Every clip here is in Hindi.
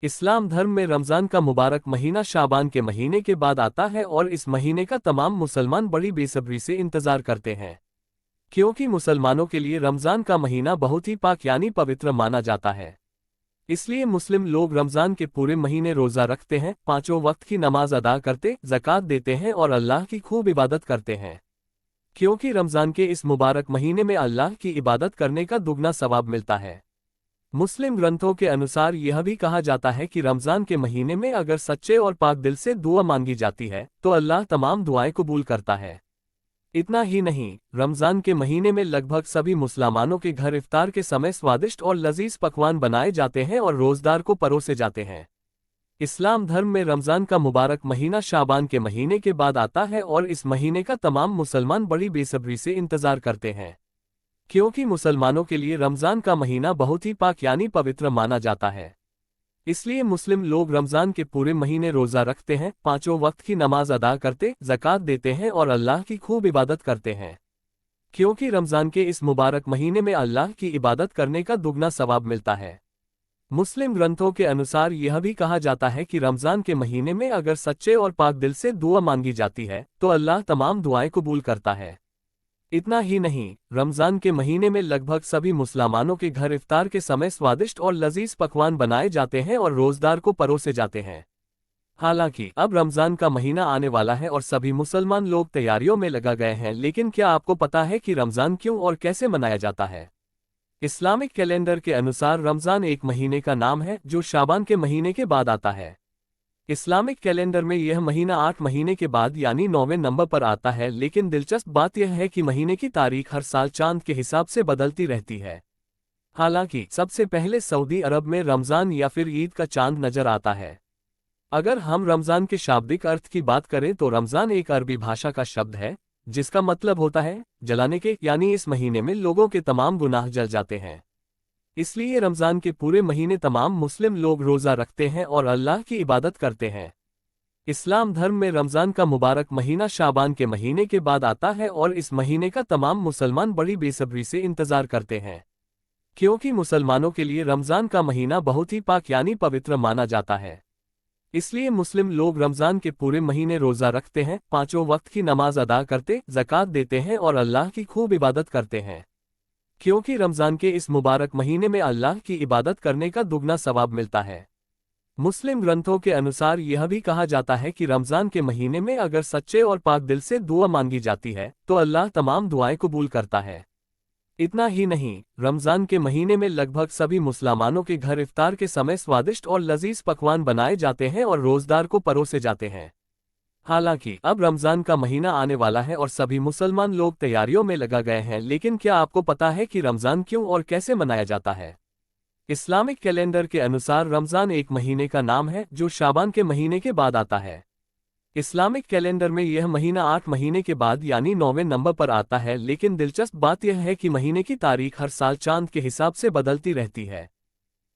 इस्लाम धर्म में रमज़ान का मुबारक महीना शाबान के महीने के बाद आता है और इस महीने का तमाम मुसलमान बड़ी बेसब्री से इंतज़ार करते हैं, क्योंकि मुसलमानों के लिए रमज़ान का महीना बहुत ही पाक यानी पवित्र माना जाता है। इसलिए मुस्लिम लोग रमज़ान के पूरे महीने रोज़ा रखते हैं, पाँचों वक्त की नमाज अदा करते, ज़कात देते हैं और अल्लाह की खूब इबादत करते हैं, क्योंकि रमज़ान के इस मुबारक महीने में अल्लाह की इबादत करने का दुगना सवाब मिलता है। मुस्लिम ग्रंथों के अनुसार यह भी कहा जाता है कि रमज़ान के महीने में अगर सच्चे और पाक दिल से दुआ मांगी जाती है तो अल्लाह तमाम दुआएं कबूल करता है। इतना ही नहीं, रमज़ान के महीने में लगभग सभी मुसलमानों के घर इफ्तार के समय स्वादिष्ट और लजीज पकवान बनाए जाते हैं और रोज़दार को परोसे जाते हैं। इस्लाम धर्म में रमज़ान का मुबारक महीना शाबान के महीने के बाद आता है और इस महीने का तमाम मुसलमान बड़ी बेसब्री से इंतज़ार करते हैं, क्योंकि मुसलमानों के लिए रमज़ान का महीना बहुत ही पाक यानी पवित्र माना जाता है। इसलिए मुस्लिम लोग रमज़ान के पूरे महीने रोज़ा रखते हैं, पाँचों वक्त की नमाज अदा करते, ज़कात देते हैं और अल्लाह की खूब इबादत करते हैं, क्योंकि रमज़ान के इस मुबारक महीने में अल्लाह की इबादत करने का दुगना सवाब मिलता है। मुस्लिम ग्रंथों के अनुसार यह भी कहा जाता है कि रमज़ान के महीने में अगर सच्चे और पाक दिल से दुआ मांगी जाती है तो अल्लाह तमाम दुआएं कबूल करता है। इतना ही नहीं, रमज़ान के महीने में लगभग सभी मुसलमानों के घर इफ्तार के समय स्वादिष्ट और लजीज पकवान बनाए जाते हैं और रोज़दार को परोसे जाते हैं। हालांकि अब रमज़ान का महीना आने वाला है और सभी मुसलमान लोग तैयारियों में लगा गए हैं, लेकिन क्या आपको पता है कि रमज़ान क्यों और कैसे मनाया जाता है? इस्लामिक कैलेंडर के अनुसार रमज़ान एक महीने का नाम है जो शाबान के महीने के बाद आता है। इस्लामिक कैलेंडर में यह महीना 8 महीने के बाद यानी 9वें नंबर पर आता है, लेकिन दिलचस्प बात यह है कि महीने की तारीख हर साल चांद के हिसाब से बदलती रहती है। हालांकि सबसे पहले सऊदी अरब में रमज़ान या फिर ईद का चांद नजर आता है। अगर हम रमज़ान के शाब्दिक अर्थ की बात करें तो रमज़ान एक अरबी भाषा का शब्द है जिसका मतलब होता है जलाने के, यानी इस महीने में लोगों के तमाम गुनाह जल जाते हैं। इसलिए रमज़ान के पूरे महीने तमाम मुस्लिम लोग रोज़ा रखते हैं और अल्लाह की इबादत करते हैं। इस्लाम धर्म में रमज़ान का मुबारक महीना शाबान के महीने के बाद आता है और इस महीने का तमाम मुसलमान बड़ी बेसब्री से इंतज़ार करते हैं, क्योंकि मुसलमानों के लिए रमज़ान का महीना बहुत ही पाक यानी पवित्र माना जाता है। इसलिए मुस्लिम लोग रमज़ान के पूरे महीने रोज़ा रखते हैं, पाँचों वक्त की नमाज अदा करते, ज़कात देते हैं और अल्लाह की खूब इबादत करते हैं, क्योंकि रमज़ान के इस मुबारक महीने में अल्लाह की इबादत करने का दुगना सवाब मिलता है। मुस्लिम ग्रंथों के अनुसार यह भी कहा जाता है कि रमज़ान के महीने में अगर सच्चे और पाक दिल से दुआ मांगी जाती है तो अल्लाह तमाम दुआएं कबूल करता है। इतना ही नहीं, रमज़ान के महीने में लगभग सभी मुसलमानों के घर इफ्तार के समय स्वादिष्ट और लजीज पकवान बनाए जाते हैं और रोज़दार को परोसे जाते हैं। हालांकि अब रमज़ान का महीना आने वाला है और सभी मुसलमान लोग तैयारियों में लगा गए हैं, लेकिन क्या आपको पता है कि रमज़ान क्यों और कैसे मनाया जाता है? इस्लामिक कैलेंडर के अनुसार रमज़ान एक महीने का नाम है जो शाबान के महीने के बाद आता है। इस्लामिक कैलेंडर में यह महीना 8 महीने के बाद यानी 9वें नंबर पर आता है, लेकिन दिलचस्प बात यह है कि महीने की तारीख हर साल चांद के हिसाब से बदलती रहती है।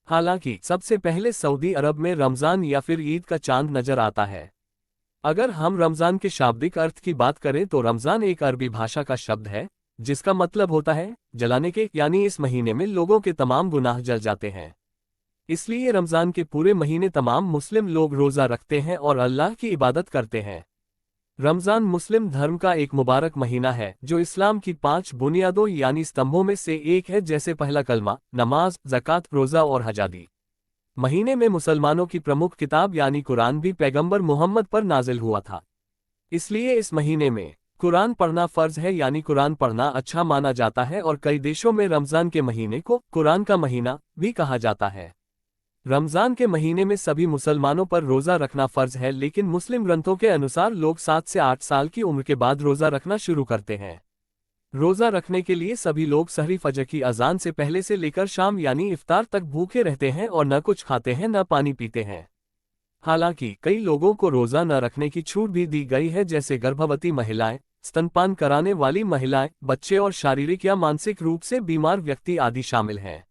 हालांकि सबसे पहले सऊदी अरब में रमज़ान या फिर ईद का चांद नजर आता है। अगर हम रमज़ान के शाब्दिक अर्थ की बात करें तो रमज़ान एक अरबी भाषा का शब्द है जिसका मतलब होता है जलाने के, यानी इस महीने में लोगों के तमाम गुनाह जल जाते हैं। इसलिए रमज़ान के पूरे महीने तमाम मुस्लिम लोग रोज़ा रखते हैं और अल्लाह की इबादत करते हैं। रमज़ान मुस्लिम धर्म का एक मुबारक महीना है जो इस्लाम की 5 बुनियादों यानी स्तंभों में से एक है, जैसे पहला कलमा, नमाज, ज़कात, रोज़ा और हज आदि। महीने में मुसलमानों की प्रमुख किताब यानी कुरान भी पैगंबर मोहम्मद पर नाजिल हुआ था। इसलिए इस महीने में कुरान पढ़ना फ़र्ज है, यानी कुरान पढ़ना अच्छा माना जाता है और कई देशों में रमज़ान के महीने को कुरान का महीना भी कहा जाता है। रमज़ान के महीने में सभी मुसलमानों पर रोज़ा रखना फ़र्ज है, लेकिन मुस्लिम ग्रंथों के अनुसार लोग 7 से 8 साल की उम्र के बाद रोज़ा रखना शुरू करते हैं। रोज़ा रखने के लिए सभी लोग सहरी फजर की अजान से पहले से लेकर शाम यानी इफ्तार तक भूखे रहते हैं और न कुछ खाते हैं न पानी पीते हैं। हालांकि कई लोगों को रोज़ा न रखने की छूट भी दी गई है, जैसे गर्भवती महिलाएं, स्तनपान कराने वाली महिलाएं, बच्चे और शारीरिक या मानसिक रूप से बीमार व्यक्ति आदि शामिल हैं।